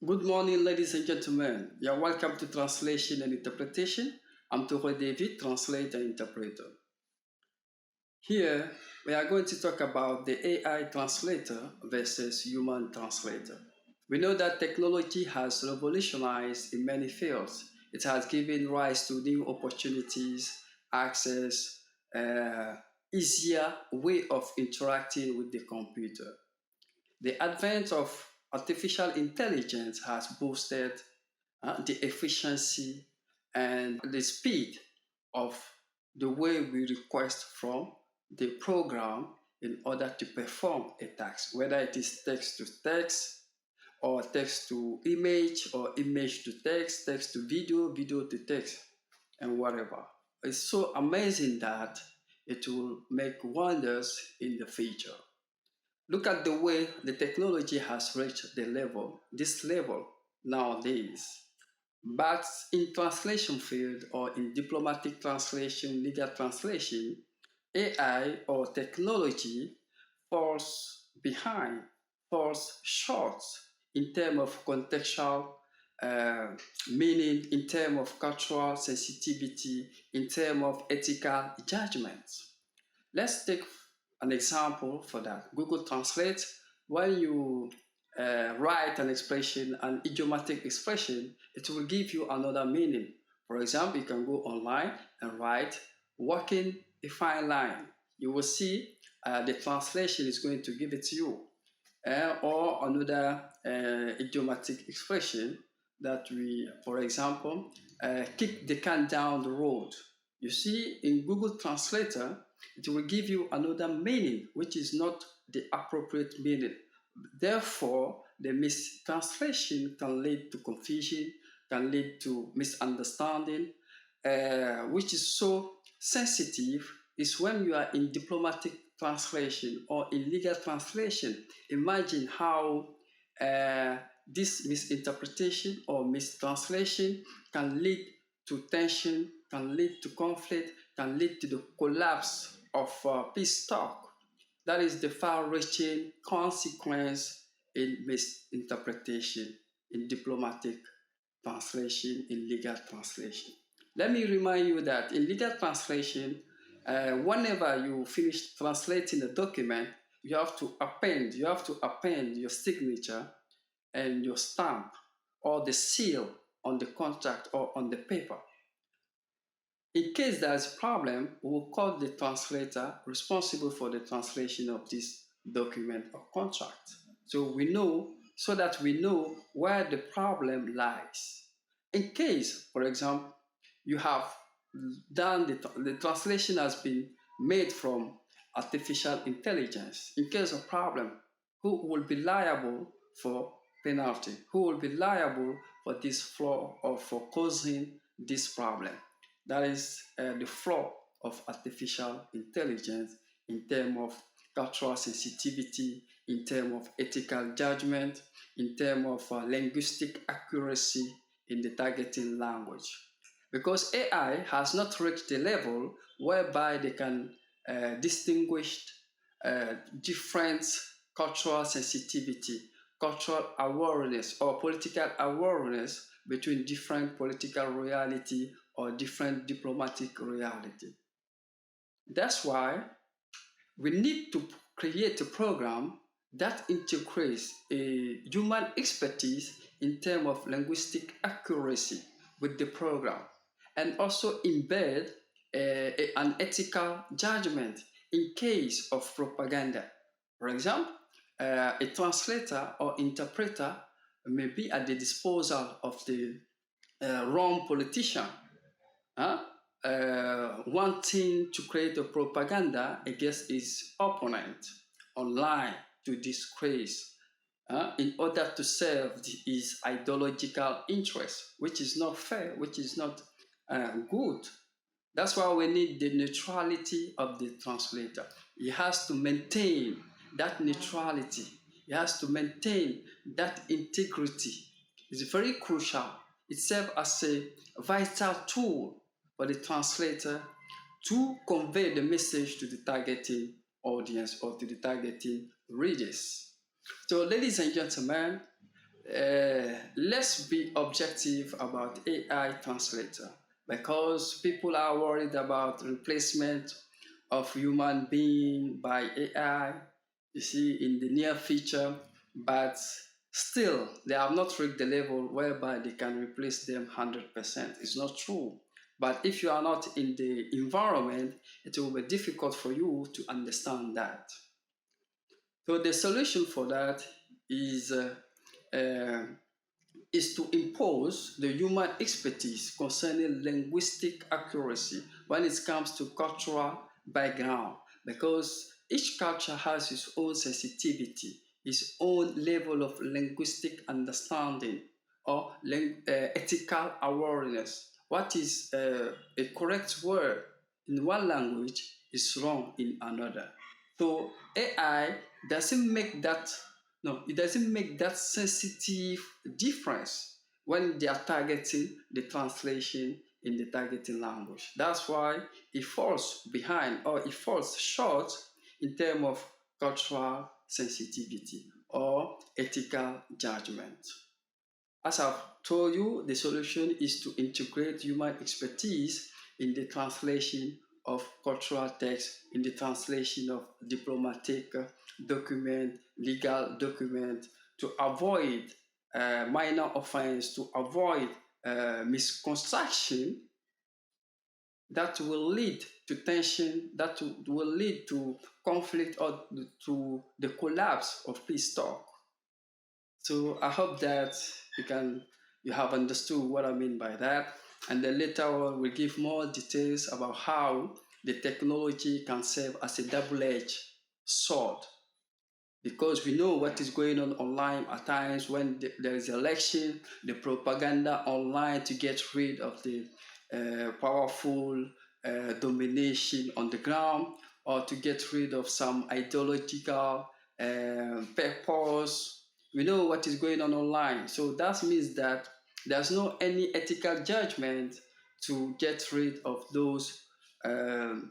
Good morning, ladies and gentlemen. You're welcome to Translation and Interpretation. I'm Tore David, translator and interpreter. Here, we are going to talk about the AI translator versus human translator. We know that technology has revolutionized in many fields. It has given rise to new opportunities, access, easier way of interacting with the computer. The advent of artificial intelligence has boosted the efficiency and the speed of the way we request from the program in order to perform a task, whether it is text to text or text to image or image to text, text to video, video to text, and whatever. It's so amazing that it will make wonders in the future. Look at the way the technology has reached this level nowadays. But in translation field or in diplomatic translation, legal translation, AI or technology falls behind, falls short in terms of contextual meaning, in terms of cultural sensitivity, in terms of ethical judgments. Let's take an example for that. Google Translate, when you write an expression, an idiomatic expression, it will give you another meaning. For example, you can go online and write walking a fine line. You will see the translation is going to give it to you. Or another idiomatic expression that we, for example, kick the can down the road. You see, in Google Translator, it will give you another meaning, which is not the appropriate meaning. Therefore, the mistranslation can lead to confusion, can lead to misunderstanding, which is so sensitive is when you are in diplomatic translation or in legal translation. Imagine how this misinterpretation or mistranslation can lead to tension, can lead to conflict, can lead to the collapse of peace talk. That is the far-reaching consequence in misinterpretation, in diplomatic translation, in legal translation. Let me remind you that in legal translation, whenever you finish translating a document, you have to append your signature and your stamp or the seal on the contract or on the paper. In case there is a problem, we will call the translator responsible for the translation of this document or contract. So that we know where the problem lies. In case, for example, you have done the translation has been made from artificial intelligence. In case of problem, who will be liable for penalty? Who will be liable for this flaw or for causing this problem? That is the flaw of artificial intelligence in terms of cultural sensitivity, in terms of ethical judgment, in terms of linguistic accuracy in the targeting language. Because AI has not reached the level whereby they can distinguish different cultural sensitivity, cultural awareness, or political awareness between different political reality or different diplomatic reality. That's why we need to create a program that integrates a human expertise in terms of linguistic accuracy with the program and also embed an ethical judgment in case of propaganda. For example, a translator or interpreter may be at the disposal of the wrong politician, wanting to create a propaganda against his opponent online to disgrace in order to serve his ideological interests, which is not fair, which is not good. That's why we need the neutrality of the translator. He has to maintain that neutrality. He has to maintain that integrity. It's very crucial. It serves as a vital tool for the translator to convey the message to the targeting audience or to the targeting readers. So, ladies and gentlemen, let's be objective about AI translator because people are worried about replacement of human being by AI, you see, in the near future, but still they have not reached the level whereby they can replace them 100%. It's not true. But if you are not in the environment, it will be difficult for you to understand that. So the solution for that is uh, is to impose the human expertise concerning linguistic accuracy when it comes to cultural background, because each culture has its own sensitivity, its own level of linguistic understanding or ethical awareness. What is a correct word in one language is wrong in another. So AI doesn't make that, no, it doesn't make that sensitive difference when they are targeting the translation in the targeting language. That's why it falls behind or it falls short in terms of cultural sensitivity or ethical judgment. As I've told you, the solution is to integrate human expertise in the translation of cultural text, in the translation of diplomatic document, legal document, to avoid minor offense, to avoid misconstruction that will lead to tension, that will lead to conflict or to the collapse of peace talk. So I hope that you have understood what I mean by that. And then later on, we'll give more details about how the technology can serve as a double-edged sword. Because we know what is going on online at times when there is election, the propaganda online to get rid of the powerful domination on the ground, or to get rid of some ideological purpose. We know what is going on online. So that means that there's no any ethical judgment to get rid of those, how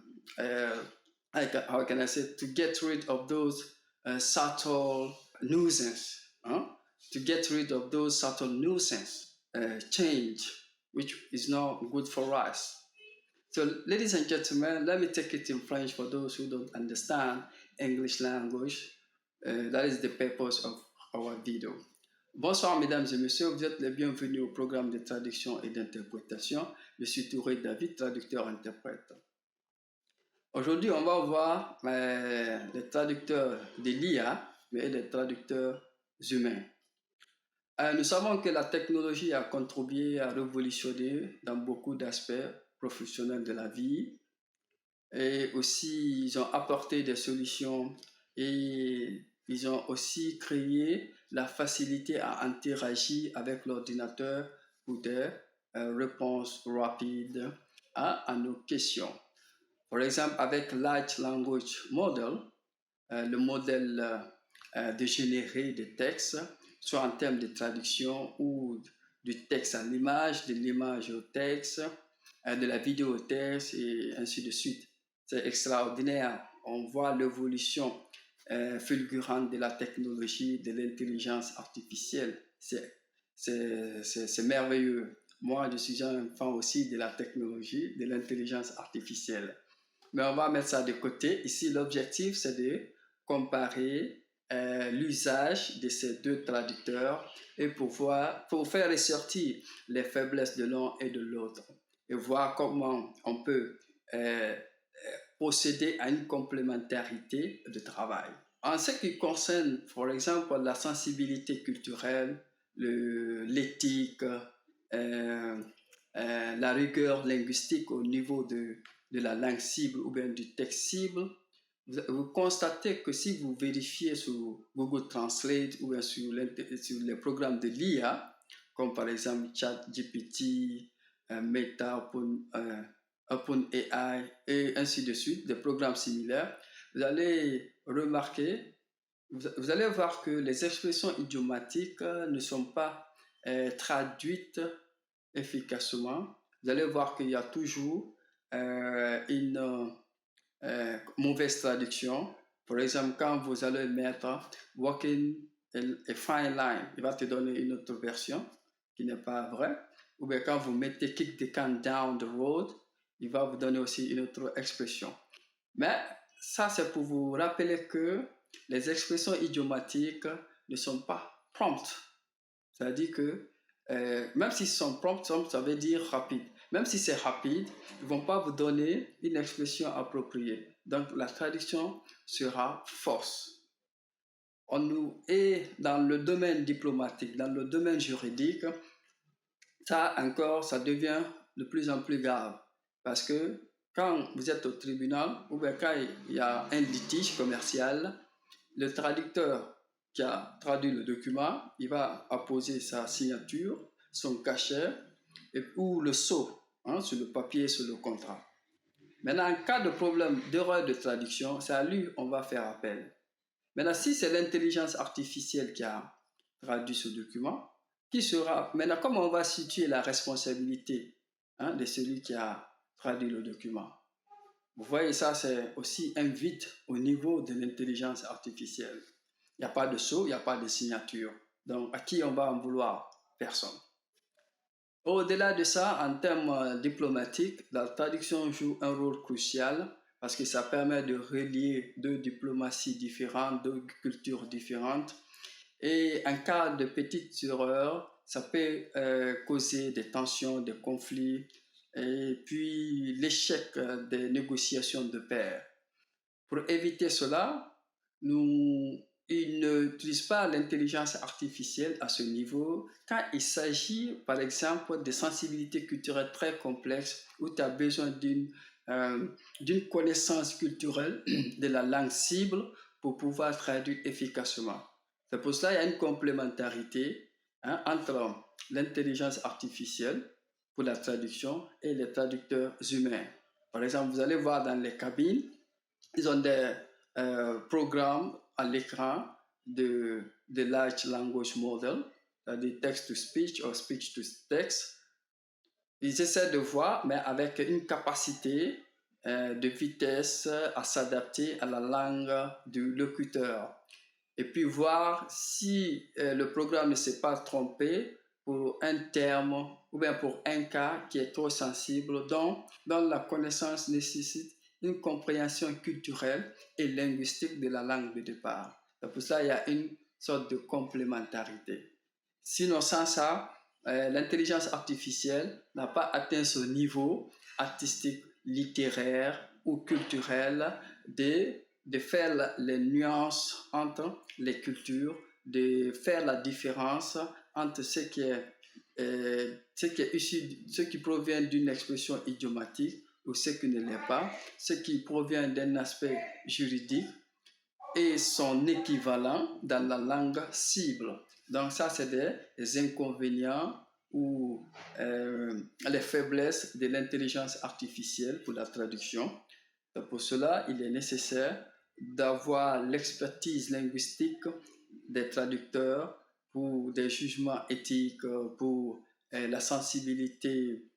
can I say, to get rid of those subtle nuisance, to get rid of those subtle nuisance change, which is not good for us. So, ladies and gentlemen, let me take it in French for those who don't understand English language. That is the purpose of our video. Bonsoir, mesdames et messieurs, vous êtes les bienvenus au programme de traduction et d'interprétation. Je suis Touré David, traducteur-interprète. Aujourd'hui, on va voir les traducteurs de l'IA, mais les traducteurs humains. Nous savons que la technologie a contribué à révolutionner dans beaucoup d'aspects professionnels de la vie, et aussi ils ont apporté des solutions et ils ont aussi créé la facilité à interagir avec l'ordinateur pour des réponses rapides à nos questions. Par exemple, avec Large Language Model, le modèle de générer des textes, soit en termes de traduction ou du texte à l'image, de l'image au texte, de la vidéo au texte et ainsi de suite. C'est extraordinaire. On voit l'évolution fulgurante de la technologie, de l'intelligence artificielle. C'est merveilleux. Moi, je suis un fan aussi de la technologie, de l'intelligence artificielle. Mais on va mettre ça de côté. Ici, l'objectif, c'est de comparer l'usage de ces deux traducteurs et pour faire ressortir les faiblesses de l'un et de l'autre et voir comment on peut procéder à une complémentarité de travail. En ce qui concerne, par exemple, la sensibilité culturelle, l'éthique, la rigueur linguistique au niveau de la langue cible ou bien du texte cible, vous constatez que si vous vérifiez sur Google Translate ou bien sur les programmes de l'IA, comme par exemple ChatGPT, Meta, OpenAI et ainsi de suite, des programmes similaires, vous allez remarquer, vous allez voir que les expressions idiomatiques ne sont pas traduites efficacement. Vous allez voir qu'il y a toujours une mauvaise traduction. Par exemple, quand vous allez mettre working et fine line, il va te donner une autre version qui n'est pas vraie. Ou bien quand vous mettez kick the can down the road, il va vous donner aussi une autre expression. Mais ça, c'est pour vous rappeler que les expressions idiomatiques ne sont pas promptes. C'est-à-dire que même s'ils sont prompts, ça veut dire rapide. Même si c'est rapide, ils ne vont pas vous donner une expression appropriée. Donc la traduction sera fausse. Et dans le domaine diplomatique, dans le domaine juridique, ça encore, ça devient de plus en plus grave. Parce que quand vous êtes au tribunal, ou bien quand il y a un litige commercial, le traducteur qui a traduit le document, il va apposer sa signature, son cachet, ou le sceau sur le papier, sur le contrat. Maintenant, en cas de problème d'erreur de traduction, c'est à lui qu'on va faire appel. Maintenant, si c'est l'intelligence artificielle qui a traduit ce document, qui sera... Maintenant, comment on va situer la responsabilité de celui qui a traduit le document? Vous voyez, ça, c'est aussi un vide au niveau de l'intelligence artificielle. Il n'y a pas de sceau, il n'y a pas de signature. Donc, à qui on va en vouloir? Personne. Au-delà de ça, en termes diplomatiques, la traduction joue un rôle crucial parce que ça permet de relier deux diplomaties différentes, deux cultures différentes. Et en cas de petite erreur, ça peut causer des tensions, des conflits et puis l'échec des négociations de paix. Pour éviter cela, ils n'utilisent pas l'intelligence artificielle à ce niveau quand il s'agit, par exemple, de sensibilités culturelles très complexes où tu as besoin d'une connaissance culturelle de la langue cible pour pouvoir traduire efficacement. C'est pour cela qu'il y a une complémentarité entre l'intelligence artificielle pour la traduction et les traducteurs humains. Par exemple, vous allez voir dans les cabines, ils ont des programmes à l'écran de Large Language Model, c'est-à-dire text-to-speech ou speech-to-text. Ils essaient de voir, mais avec une capacité de vitesse à s'adapter à la langue du locuteur. Et puis voir si le programme ne s'est pas trompé pour un terme ou bien pour un cas qui est trop sensible, dont la connaissance nécessite une compréhension culturelle et linguistique de la langue de départ. C'est pour ça qu'il y a une sorte de complémentarité. Sinon, sans ça, l'intelligence artificielle n'a pas atteint ce niveau artistique, littéraire ou culturel de faire les nuances entre les cultures, de faire la différence entre ce qui est issu, ce qui provient d'une expression idiomatique ou ce qui ne l'est pas, ce qui provient d'un aspect juridique et son équivalent dans la langue cible. Donc ça, c'est des inconvénients ou les faiblesses de l'intelligence artificielle pour la traduction. Pour cela, il est nécessaire d'avoir l'expertise linguistique des traducteurs pour des jugements éthiques, pour la sensibilité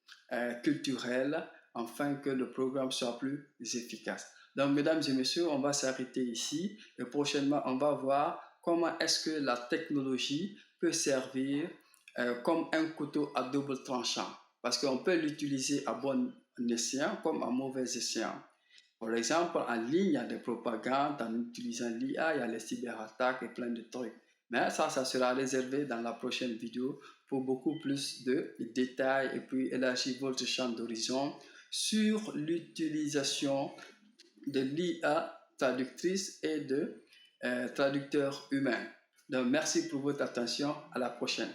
culturelle, afin que le programme soit plus efficace. Donc, mesdames et messieurs, on va s'arrêter ici et prochainement, on va voir comment est-ce que la technologie peut servir comme un couteau à double tranchant. Parce qu'on peut l'utiliser à bon escient comme à mauvais escient. Par exemple, en ligne, il y a des propagandes, en utilisant l'IA, il y a les cyberattaques et plein de trucs. Mais ça sera réservé dans la prochaine vidéo pour beaucoup plus de détails et puis élargir votre champ d'horizon sur l'utilisation de l'IA traductrice et de traducteurs humains. Donc, merci pour votre attention. À la prochaine.